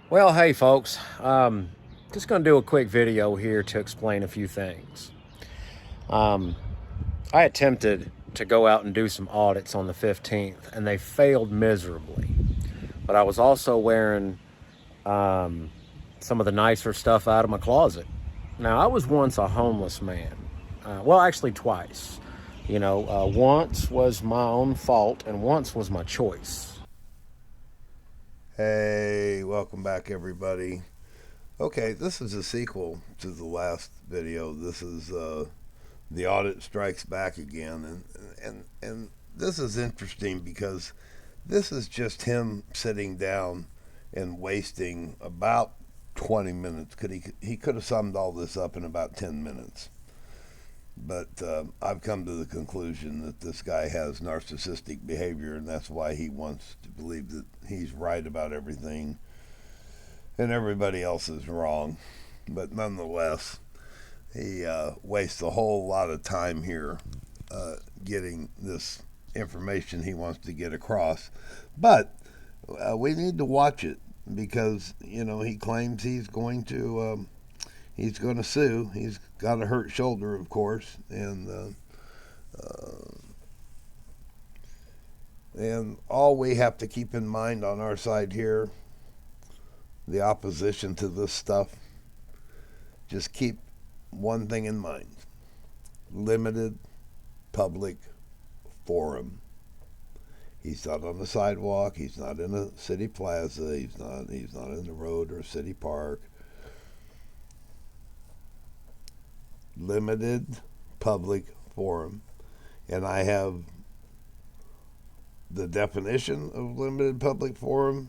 Well, hey folks, just going to do a quick video here to explain a few things. Um, I attempted to go out and do some audits on the 15th, and they failed miserably. But I was also wearing some of the nicer stuff out of my closet. Now, I was once a homeless man. Well, actually, twice. Once was my own fault, and once was my choice. Hey, welcome back, everybody. Okay, this is a sequel to the last video. This is the Audit Strikes Back again, and this is interesting because this is just him sitting down and wasting about 20 minutes. He could have summed all this up in about 10 minutes. But I've come to the conclusion that this guy has narcissistic behavior, and that's why he wants to believe that he's right about everything and everybody else is wrong. But nonetheless, he wastes a whole lot of time here getting this information he wants to get across. But we need to watch it because he claims he's going to sue. He's got a hurt shoulder, of course, and all we have to keep in mind on our side here, the opposition to this stuff, just keep one thing in mind: limited public forum. He's not on the sidewalk. He's not in a city plaza. He's not in the road or a city park. Limited public forum. And I have the definition of limited public forum.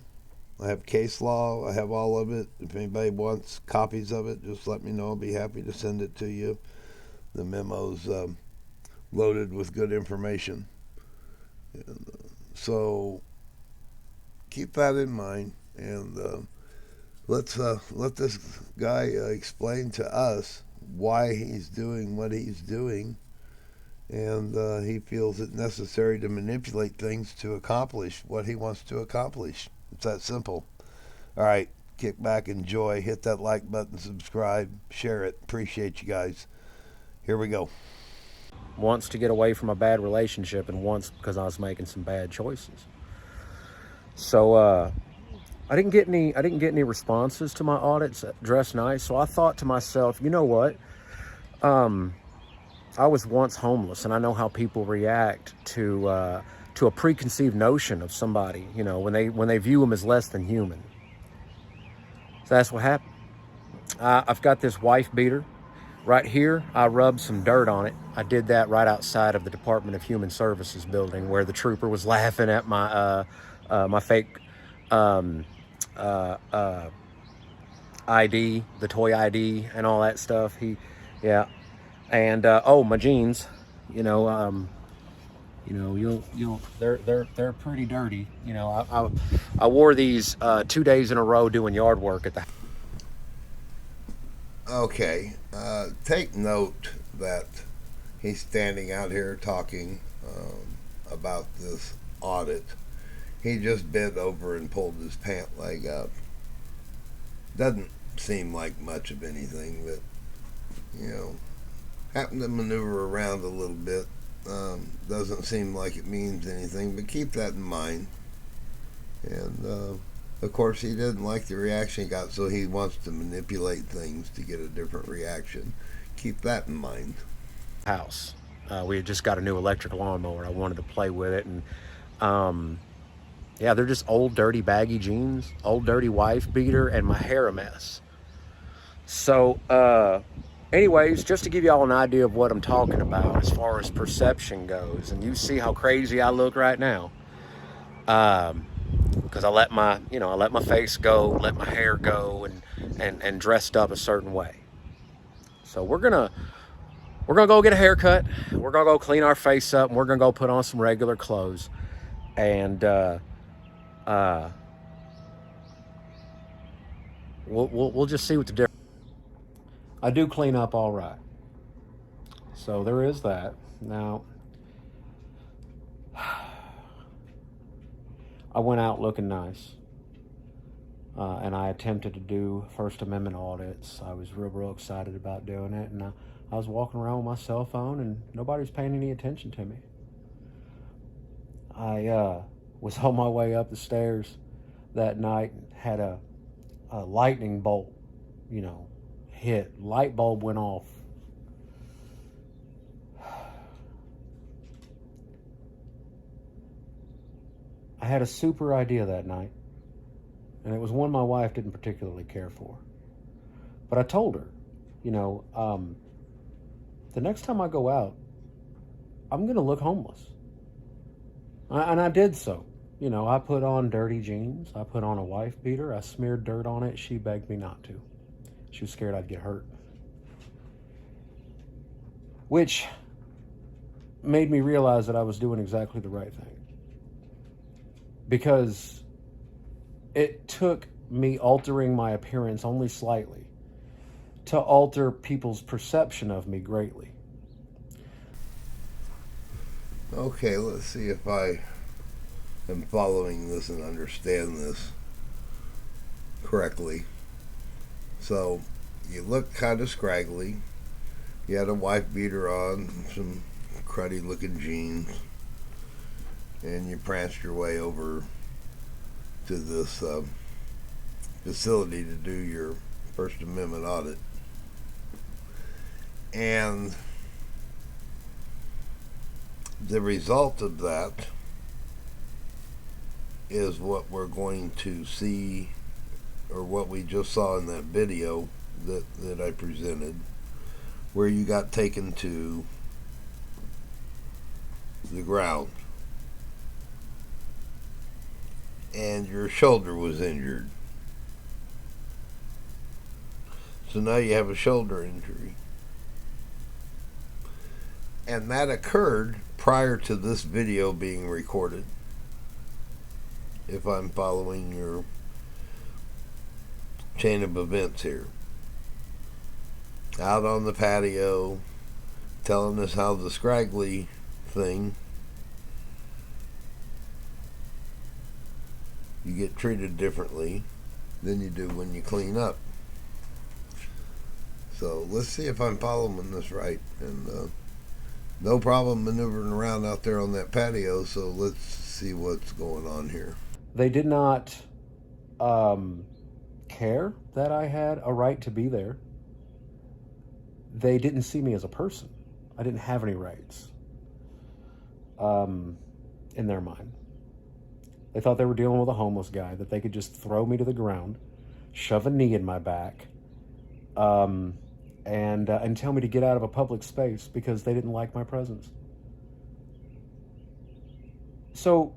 I have case law. I have all of it. If anybody wants copies of it, just let me know. I'll be happy to send it to you. The memo's loaded with good information. So keep that in mind, and let's let this guy explain to us why he's doing what he's doing, and he feels it necessary to manipulate things to accomplish what he wants to accomplish. It's that simple. All right, kick back, enjoy, hit that like button, subscribe, share it. Appreciate you guys. Here we go. Once to get away from a bad relationship, and once because I was making some bad choices. So I didn't get any responses to my audits. Dressed nice, so I thought to myself, you know what? I was once homeless, and I know how people react to a preconceived notion of somebody. When they view them as less than human. So that's what happened. I've got this wife beater right here. I rubbed some dirt on it. I did that right outside of the Department of Human Services building, where the trooper was laughing at my fake uh, uh, ID, the toy ID, and all that stuff. Yeah, and oh, my jeans. You know, um, they're pretty dirty. I wore these 2 days in a row doing yard work at the. Okay, take note that he's standing out here talking about this audit. He just bent over and pulled his pant leg up. Doesn't seem like much of anything, but you know, happened to maneuver around a little bit. Doesn't seem like it means anything, but keep that in mind. And of course, he didn't like the reaction he got, so he wants to manipulate things to get a different reaction. Keep that in mind. House. We had just got a new electric lawnmower. I wanted to play with it, and um, yeah, they're just old, dirty, baggy jeans, old, dirty wife beater, and my hair a mess. So, anyways, just to give y'all an idea of what I'm talking about as far as perception goes, and you see how crazy I look right now, because I let my face go, let my hair go, and dressed up a certain way. So we're gonna go get a haircut. We're gonna go clean our face up, and we're gonna go put on some regular clothes, and uh, we'll just see what the difference. I do clean up all right, so there is that. Now I went out looking nice. and I attempted to do First Amendment audits. I was real excited about doing it, and I was walking around with my cell phone, and nobody was paying any attention to me. I was on my way up the stairs that night and had a lightning bolt, hit. Light bulb went off. I had a super idea that night, and it was one my wife didn't particularly care for. But I told her, the next time I go out, I'm going to look homeless. And I did so. I put on dirty jeans. I put on a wife beater. I smeared dirt on it. She begged me not to. She was scared I'd get hurt. Which made me realize that I was doing exactly the right thing. Because it took me altering my appearance only slightly to alter people's perception of me greatly. Okay, let's see if I am following this and understand this correctly. So, you look kind of scraggly. You had a wife beater on, some cruddy looking jeans, and you pranced your way over to this facility to do your First Amendment audit. And the result of that is what we're going to see, or what we just saw in that video that I presented, where you got taken to the ground and your shoulder was injured. So now you have a shoulder injury. And that occurred prior to this video being recorded, if I'm following your chain of events here. Out on the patio, telling us how the scraggly thing, you get treated differently than you do when you clean up. So let's see if I'm following this right. And no problem maneuvering around out there on that patio, so let's see what's going on here. They did not care that I had a right to be there. They didn't see me as a person. I didn't have any rights in their mind. They thought they were dealing with a homeless guy, that they could just throw me to the ground, shove a knee in my back, and tell me to get out of a public space because they didn't like my presence. So,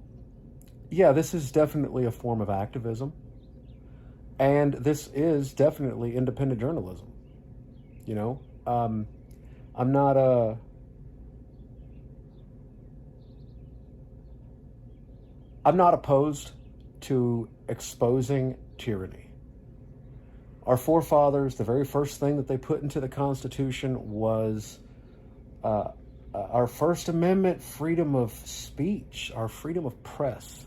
yeah, this is definitely a form of activism. And this is definitely independent journalism. I'm not opposed to exposing tyranny. Our forefathers, the very first thing that they put into the Constitution was our First Amendment freedom of speech, our freedom of press.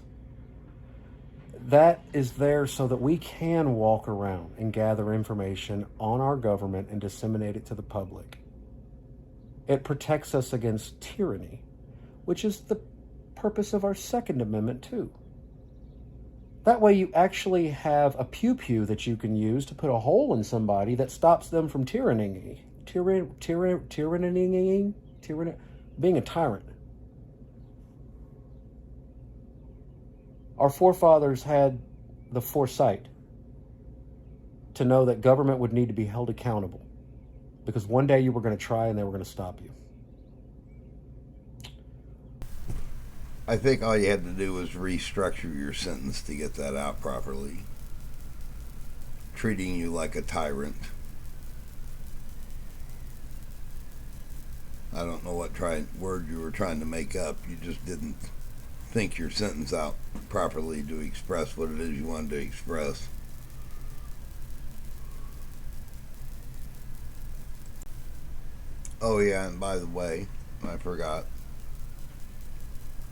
That is there so that we can walk around and gather information on our government and disseminate it to the public. It protects us against tyranny, which is the purpose of our Second Amendment too. That way you actually have a pew-pew that you can use to put a hole in somebody that stops them from being a tyrant. Our forefathers had the foresight to know that government would need to be held accountable because one day you were going to try and they were going to stop you. I think all you had to do was restructure your sentence to get that out properly. Treating you like a tyrant. I don't know what word you were trying to make up. You just didn't think your sentence out properly to express what it is you wanted to express. Oh yeah, and by the way, I forgot.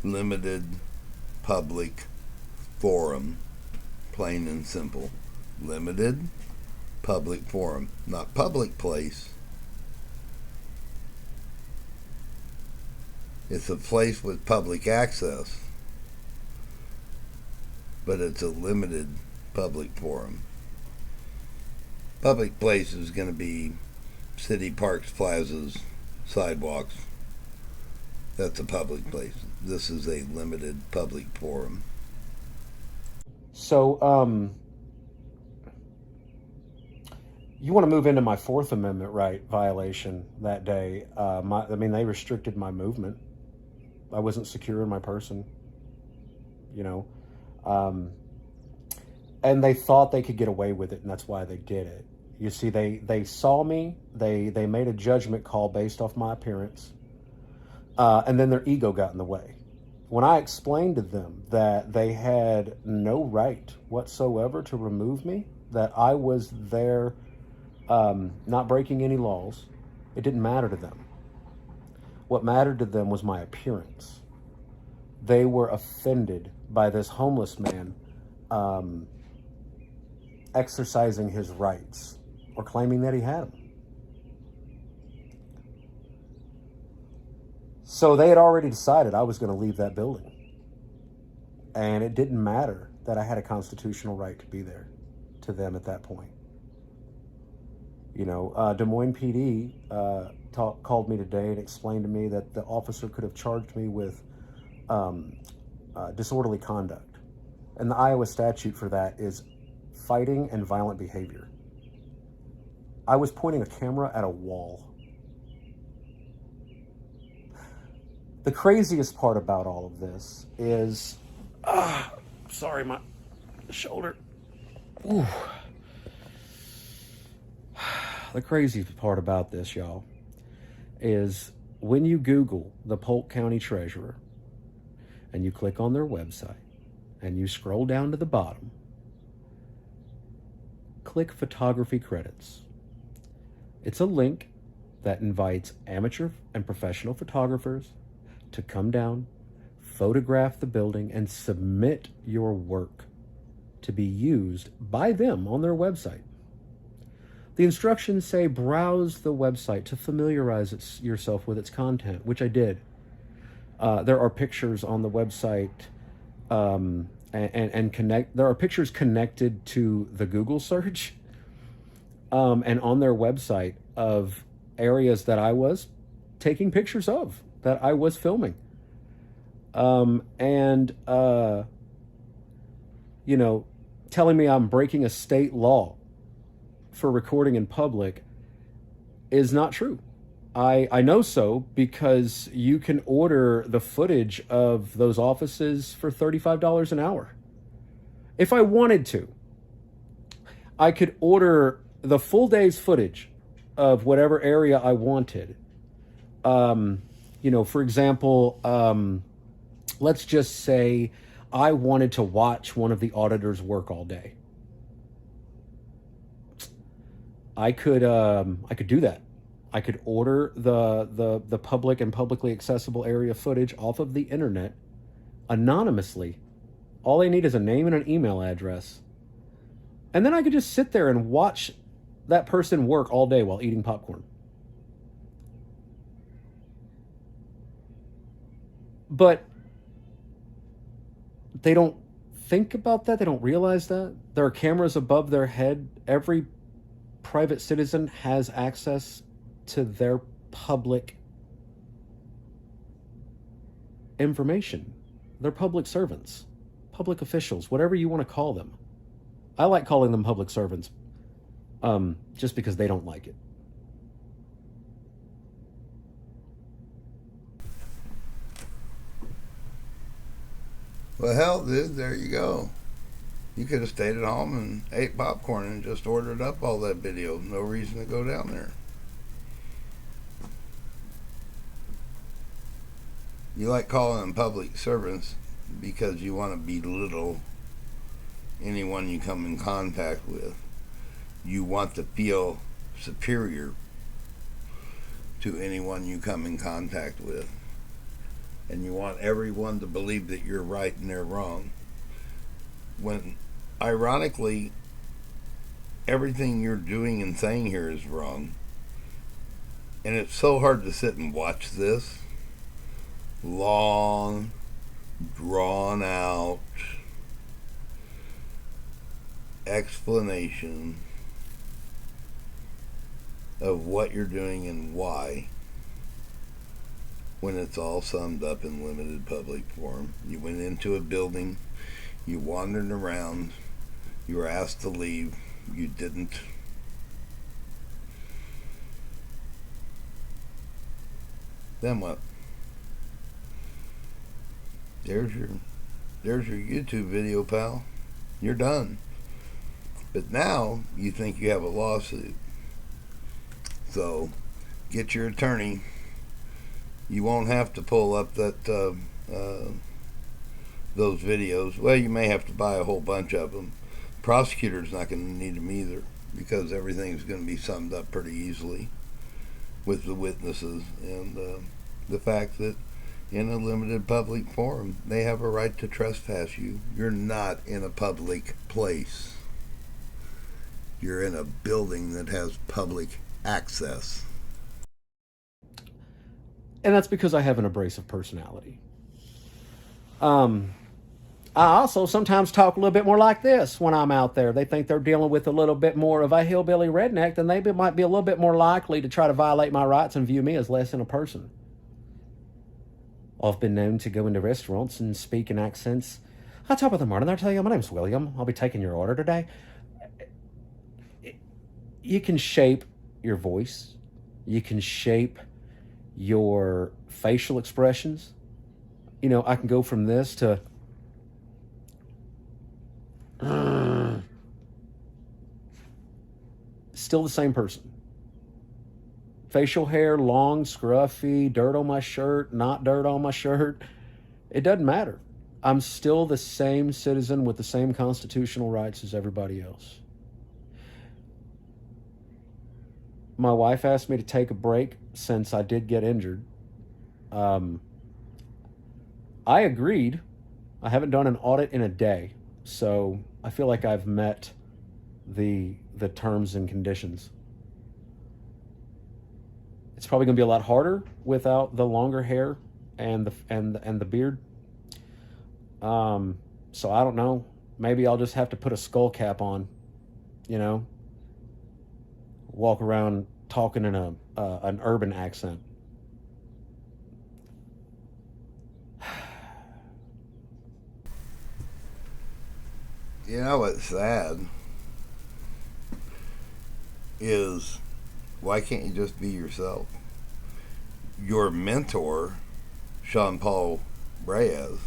Limited public forum, plain and simple. limited public forum, not public place. It's a place with public access, but it's a limited public forum. Public place is going to be city parks, plazas, sidewalks. That's a public place. This is a limited public forum. So, you want to move into my Fourth Amendment right violation that day. They restricted my movement. I wasn't secure in my person, you know. And they thought they could get away with it, and that's why they did it. You see, they saw me, they made a judgment call based off my appearance, and then their ego got in the way. When I explained to them that they had no right whatsoever to remove me, that I was there not breaking any laws, it didn't matter to them. What mattered to them was my appearance. They were offended by this homeless man exercising his rights or claiming that he had them. So they had already decided I was going to leave that building. And it didn't matter that I had a constitutional right to be there to them at that point. You know, Des Moines PD called me today and explained to me that the officer could have charged me with disorderly conduct. And the Iowa statute for that is fighting and violent behavior. I was pointing a camera at a wall. The craziest part about all of this is, sorry, my shoulder. Ooh. The craziest part about this, y'all, is when you Google the Polk County Treasurer and you click on their website and you scroll down to the bottom, click photography credits. It's a link that invites amateur and professional photographers to come down, photograph the building, and submit your work to be used by them on their website. The instructions say browse the website to familiarize yourself with its content, which I did. There are pictures on the website there are pictures connected to the Google search and on their website of areas that I was taking pictures of, that I was filming. Telling me I'm breaking a state law for recording in public is not true. I know so because you can order the footage of those offices for $35 an hour. If I wanted to, I could order the full day's footage of whatever area I wanted. For example, let's just say I wanted to watch one of the auditors work all day. I could do that. I could order the public and publicly accessible area footage off of the internet anonymously. All they need is a name and an email address. And then I could just sit there and watch that person work all day while eating popcorn. But they don't think about that. They don't realize that. There are cameras above their head. Every private citizen has access to their public information. They're public servants, public officials, whatever you want to call them. I like calling them public servants just because they don't like it. Well, hell, dude, there you go. You could have stayed at home and ate popcorn and just ordered up all that video. No reason to go down there. You like calling them public servants because you want to belittle anyone you come in contact with. You want to feel superior to anyone you come in contact with. And you want everyone to believe that you're right and they're wrong. When, ironically, everything you're doing and saying here is wrong. And it's so hard to sit and watch this long, drawn out explanation of what you're doing and why, when it's all summed up in limited public forum. You went into a building, you wandered around, you were asked to leave, you didn't. Then what? There's your YouTube video, pal. You're done. But now you think you have a lawsuit. So get your attorney. You won't have to pull up that those videos. Well, you may have to buy a whole bunch of them. Prosecutor's not going to need them either, because everything's going to be summed up pretty easily with the witnesses and the fact that in a limited public forum they have a right to trespass you. You're not in a public place. You're in a building that has public access. And that's because I have an abrasive personality. I also sometimes talk a little bit more like this when I'm out there. They think they're dealing with a little bit more of a hillbilly redneck, then they might be a little bit more likely to try to violate my rights and view me as less than a person. I've been known to go into restaurants and speak in accents. I'll top of the morning, I'll tell you, my name's William. I'll be taking your order today. You can shape your voice. You can shape your facial expressions. You know, I can go from this to still the same person. Facial hair, long, scruffy, dirt on my shirt, not dirt on my shirt. It doesn't matter. I'm still the same citizen with the same constitutional rights as everybody else. My wife asked me to take a break since I did get injured. I agreed. I haven't done an audit in a day, so I feel like I've met the terms and conditions. It's probably going to be a lot harder without the longer hair and the beard. So I don't know. Maybe I'll just have to put a skull cap on, you know, walk around talking in an urban accent. You know what's sad is, why can't you just be yourself? Your mentor, Sean Reyes,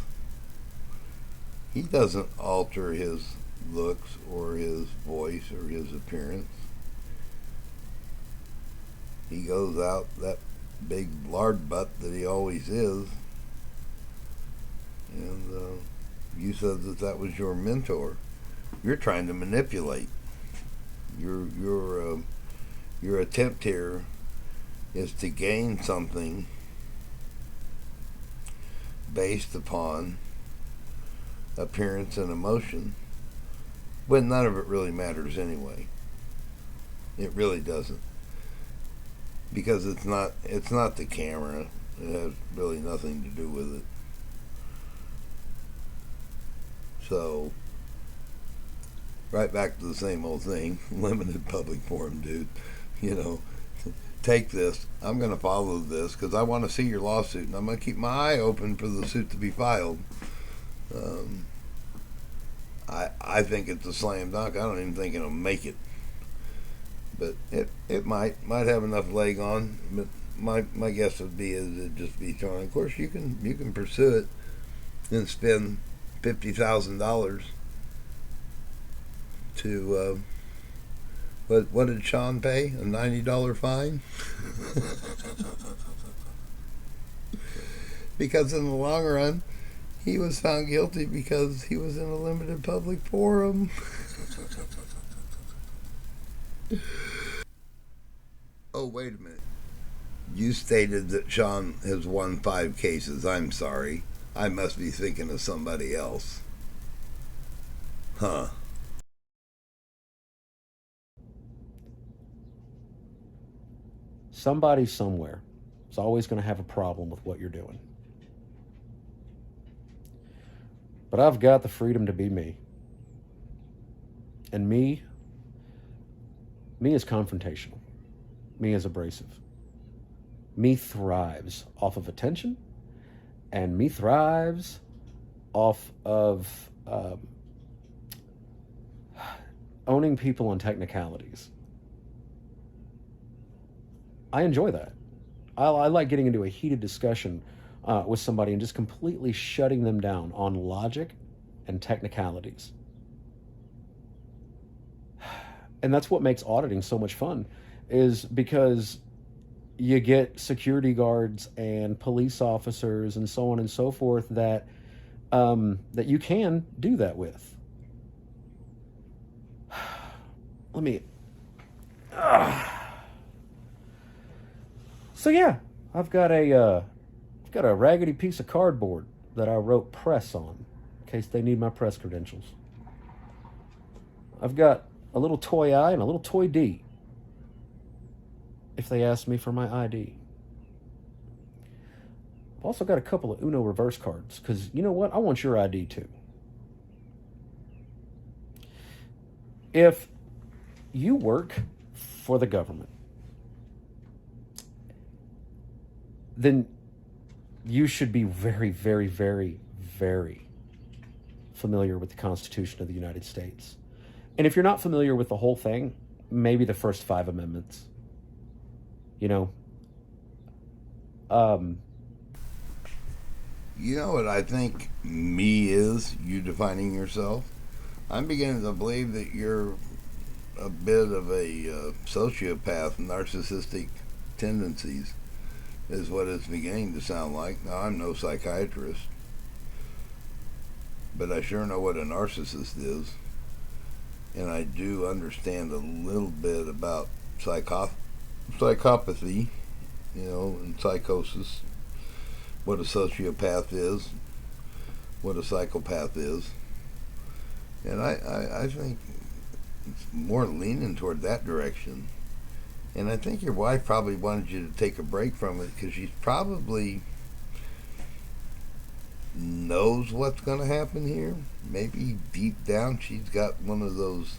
he doesn't alter his looks or his voice or his appearance. He goes out that big lard butt that he always is. And you said that was your mentor. You're trying to manipulate. Your attempt here is to gain something based upon appearance and emotion, when none of it really matters anyway. It really doesn't, because it's not the camera. It has really nothing to do with it. So, right back to the same old thing. Limited public forum, dude. You know, take this. I'm going to follow this because I want to see your lawsuit, and I'm going to keep my eye open for the suit to be filed. I think it's a slam dunk. I don't even think it'll make it, but it might have enough leg on. But my guess would be is it'd just be thrown. Of course, you can pursue it and spend $50,000 to what did Sean pay? A $90 fine? Because in the long run, he was found guilty because he was in a limited public forum. Oh, wait a minute. You stated that Sean has won 5 cases. I'm sorry. I must be thinking of somebody else. Huh. somebody somewhere is always going to have a problem with what you're doing. But I've got the freedom to be me. And me is confrontational. Me is abrasive. Me thrives off of attention, and me thrives off of owning people on technicalities. I enjoy that. I like getting into a heated discussion with somebody and just completely shutting them down on logic and technicalities. And that's what makes auditing so much fun, is because you get security guards and police officers and so on and so forth that that you can do that with. Let me. So yeah, I've got a raggedy piece of cardboard that I wrote press on, in case they need my press credentials. I've got a little toy I and a little toy D, if they ask me for my ID. I've also got a couple of Uno reverse cards, because you know what? I want your ID too. If you work for the government, then you should be very, very, very, very familiar with the Constitution of the United States. And if you're not familiar with the whole thing, maybe the first 5 amendments. You know, You know what I think me is, you defining yourself? I'm beginning to believe that you're a bit of a sociopath, narcissistic tendencies is what it's beginning to sound like. Now, I'm no psychiatrist, but I sure know what a narcissist is. And I do understand a little bit about psychopathy, you know, and psychosis, what a sociopath is, what a psychopath is. And I think it's more leaning toward that direction. And I think your wife probably wanted you to take a break from it because she probably knows what's going to happen here. Maybe deep down she's got one of those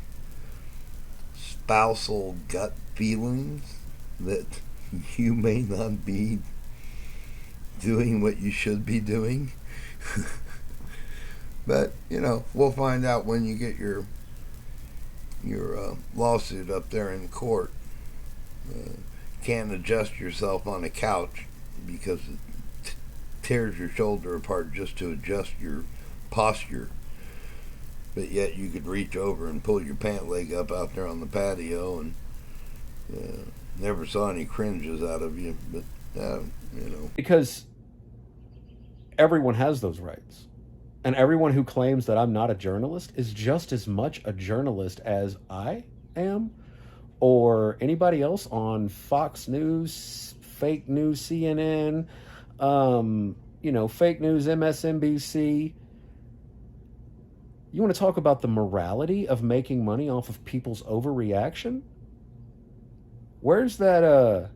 spousal gut feelings that you may not be doing what you should be doing. But, you know, we'll find out when you get your lawsuit up there in court. Can't adjust yourself on a couch because it tears your shoulder apart just to adjust your posture. But yet you could reach over and pull your pant leg up out there on the patio, and never saw any cringes out of you. But, you know. Because everyone has those rights. And everyone who claims that I'm not a journalist is just as much a journalist as I am, or anybody else on Fox News, fake news CNN, you know, fake news MSNBC. You want to talk about the morality of making money off of people's overreaction? Where's that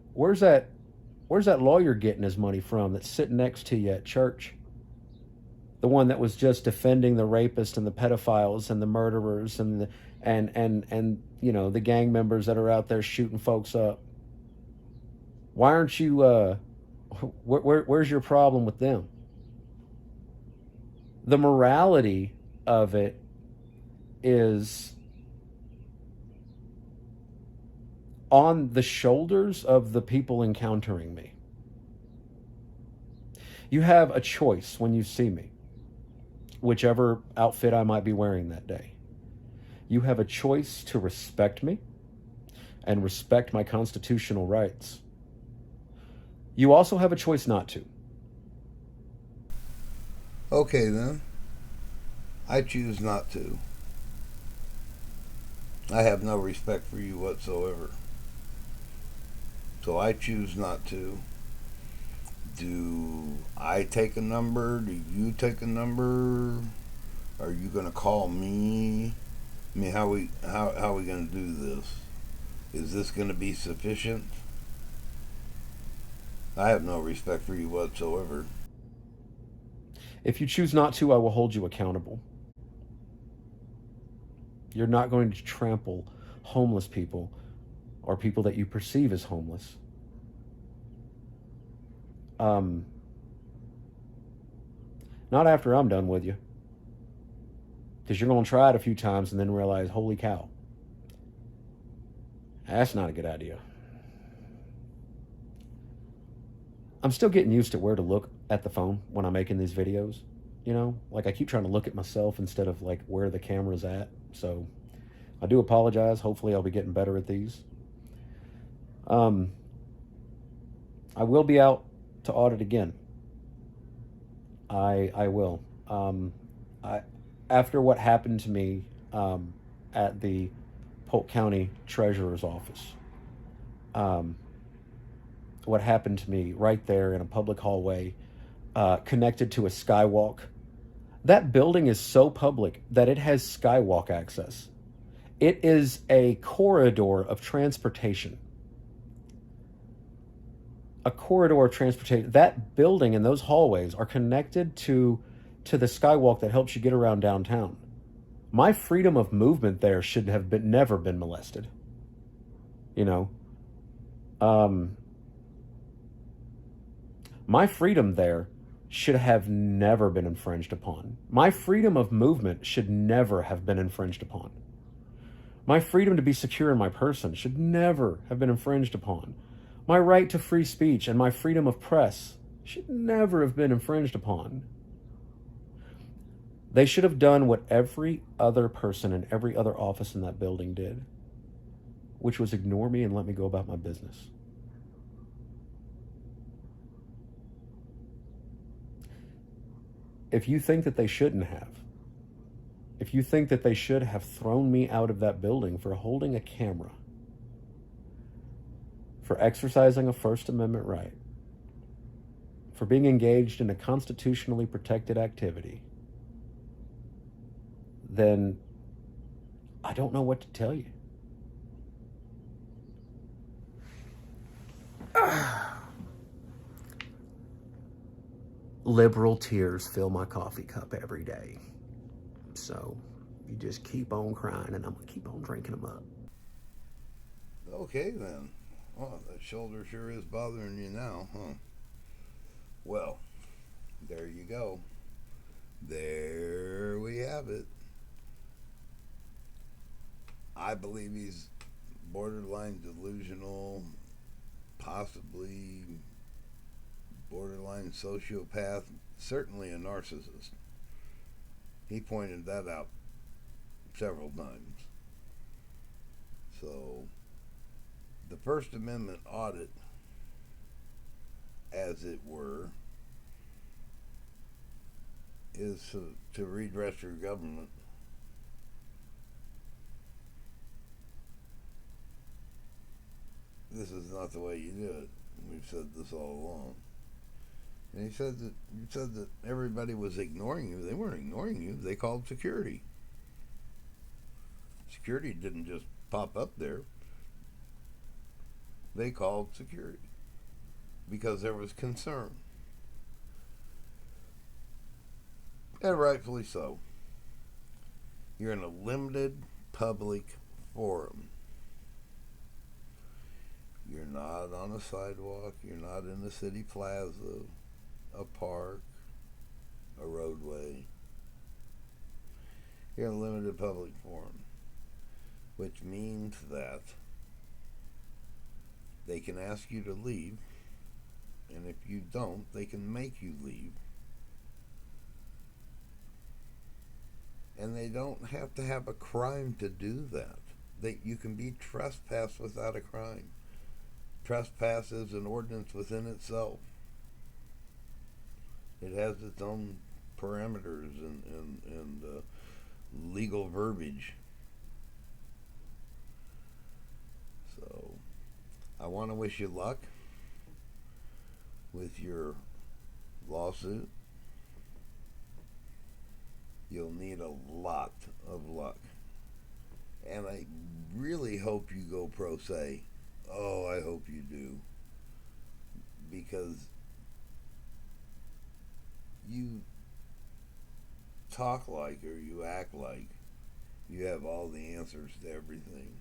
lawyer getting his money from that's sitting next to you at church? The one that was just defending the rapists and the pedophiles and the murderers and and you know, the gang members that are out there shooting folks up. Why aren't you where's your problem with them? The morality of it is on the shoulders of the people encountering me. You have a choice when you see me, whichever outfit I might be wearing that day. You have a choice to respect me and respect my constitutional rights. You also have a choice not to. Okay, then. I choose not to. I have no respect for you whatsoever. So I choose not to. Do I take a number? Do you take a number? Are you going to call me? I mean, how are we going to do this? Is this going to be sufficient? I have no respect for you whatsoever. If you choose not to, I will hold you accountable. You're not going to trample homeless people or people that you perceive as homeless. Um, Not after I'm done with you. Because you're going to try it a few times and then realize, holy cow, that's not a good idea. I'm still getting used to where to look at the phone when I'm making these videos. You know, like I keep trying to look at myself instead of like where the camera's at. So I do apologize. Hopefully, I'll be getting better at these. Um, I will be out to audit again. I will. I After what happened to me at the Polk County Treasurer's office. Um, what happened to me right there in a public hallway, connected to a skywalk. That building is so public that it has skywalk access. It is a corridor of transportation. A corridor of transportation. That building and those hallways are connected to the skywalk that helps you get around downtown. My freedom of movement there should have been never been molested. You know, um, my freedom there should have never been infringed upon. My freedom of movement should never have been infringed upon. My freedom to be secure in my person should never have been infringed upon. My right to free speech and my freedom of press should never have been infringed upon. They should have done what every other person in every other office in that building did, which was ignore me and let me go about my business. If you think that they shouldn't have, if you think that they should have thrown me out of that building for holding a camera, for exercising a First Amendment right, for being engaged in a constitutionally protected activity, then I don't know what to tell you. Liberal tears fill my coffee cup every day. So you just keep on crying and I'm going to keep on drinking them up. Okay then. Well, that shoulder sure is bothering you now, huh? Well, there you go. There we have it. I believe he's borderline delusional, possibly borderline sociopath, certainly a narcissist. He pointed that out several times. So, the First Amendment audit, as it were, is to redress your government. This is not the way you do it. We've said this all along. And he said that you said that everybody was ignoring you. They weren't ignoring you. They called security. Security didn't just pop up there. They called security because there was concern. And rightfully so. You're in a limited public forum. You're not on a sidewalk. You're not in a city plaza, a park, a roadway. You're in a limited public forum, which means that they can ask you to leave, and if you don't, they can make you leave. And they don't have to have a crime to do that. You can be trespassed without a crime. Trespass is an ordinance within itself. It has its own parameters and legal verbiage. So, I want to wish you luck with your lawsuit. You'll need a lot of luck. And I really hope you go pro se. Oh, I hope you do. because you talk like or you act like you have all the answers to everything.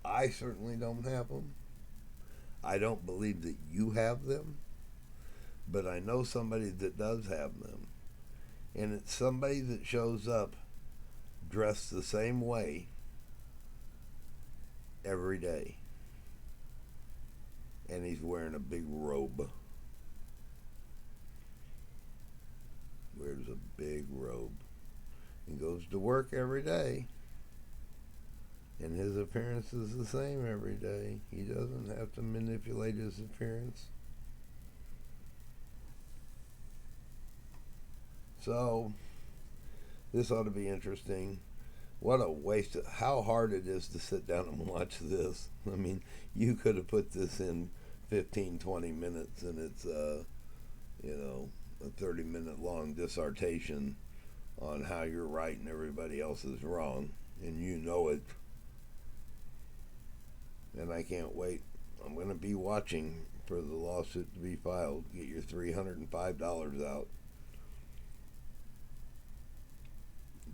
I certainly don't have them. I don't believe that you have them, but I know somebody that does have them. And it's somebody that shows up dressed the same way every day. And he's wearing a big robe. Wears a big robe. He goes to work every day. And his appearance is the same every day. He doesn't have to manipulate his appearance. So, this ought to be interesting. What a waste of how hard it is to sit down and watch this. I mean, you could have put this in 15, 20 minutes and it's, a 30-minute long dissertation on how you're right and everybody else is wrong. And you know it. And I can't wait. I'm going to be watching for the lawsuit to be filed. Get your $305 out.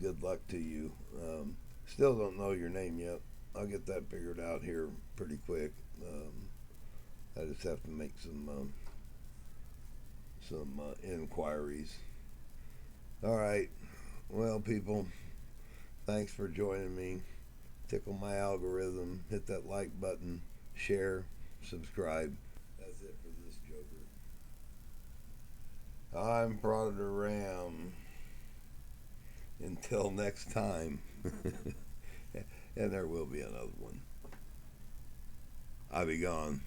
Good luck to you. Still don't know your name yet. I'll get that figured out here pretty quick. I just have to make some inquiries. All right. Well, people, thanks for joining me. Tickle my algorithm. Hit that like button. Share. Subscribe. That's it for this joker. I'm Auditor Ram. Until next time. And there will be another one. I'll be gone.